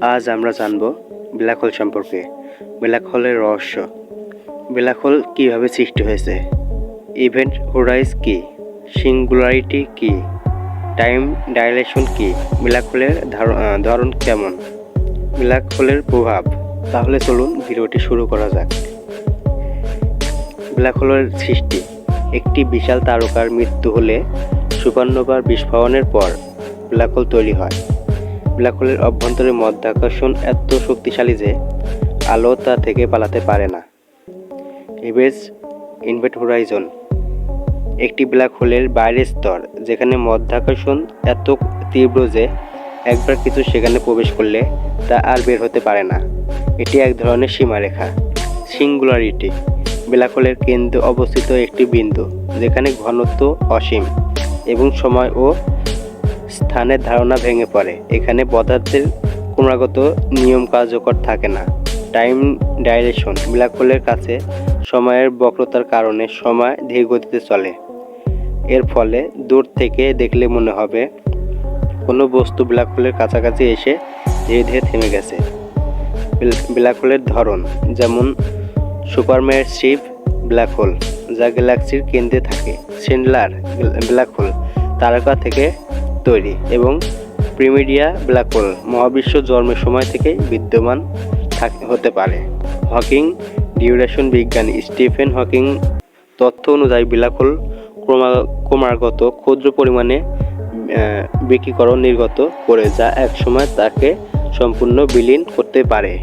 আজ আমরা জানব ব্ল্যাক হোল সম্পর্কে, ব্ল্যাক হোলের রহস্য, ব্ল্যাক হোল কীভাবে সৃষ্টি হয়েছে, ইভেন্ট হোরাইজন কী, সিঙ্গুলারিটি কী, টাইম ডাইলেশন কী, ব্ল্যাক হোলের ধরন কেমন, ব্ল্যাক হোলের প্রভাব। তাহলে চলুন ভিডিওটি শুরু করা যাক। ব্ল্যাক হোলের সৃষ্টি। একটি বিশাল তারকার মৃত্যু হলে সুপারনোভার বিস্ফোরণের পর ব্ল্যাক হোল তৈরি হয়। ব্ল্যাক হোলের অভ্যন্তরে মাধ্যাকর্ষণ এত শক্তিশালী যে আলো তা থেকে পালাতে পারে না। Event horizon. একটি ব্ল্যাক হোলের বাইরের স্তর, যেখানে মাধ্যাকর্ষণ এত তীব্র যে একবার কিছু সেখানে প্রবেশ করলে তা আর বের হতে পারে না। এটি এক ধরনের সীমারেখা। সিঙ্গুলারিটি। ব্ল্যাক হোলের কেন্দ্রে অবস্থিত একটি বিন্দু, যেখানে ঘনত্ব অসীম এবং সময় ও স্থানের ধারণা ভেঙে পড়ে। এখানে পদার্থের ক্রমাগত নিয়ম কার্যকর থাকে না। Time dilation. ব্ল্যাক হোলের কাছে সময়ের বক্রতার কারণে সময় ধীর গতিতে চলে। এর ফলে দূর থেকে দেখলে মনে হবে কোনো বস্তু ব্ল্যাক হোলের কাছাকাছি এসে ধীরে ধীরে থেমে গেছে। ব্ল্যাক হোলের ধরন, যেমন সুপারম্যাসিভ ব্ল্যাক হোল, যা গ্যালাক্সির কেন্দ্রে থাকে। স্টেলার ব্ল্যাক হোল, তারকা থেকে তৈরি, এবং প্রিমিডিয়া ব্ল্যাক হোল, মহাবিশ্ব জন্মের সময় থেকে বিদ্যমান হতে পারে। হকিং ডিউরেশন বিজ্ঞানী স্টিফেন হকিং তথ্য অনুযায়ী ব্ল্যাক হোল ক্রমাগত ক্ষুদ্র পরিমাণে বিকিরণ নির্গত করে, যা একসময় তাকে সম্পূর্ণ বিলীন করতে পারে।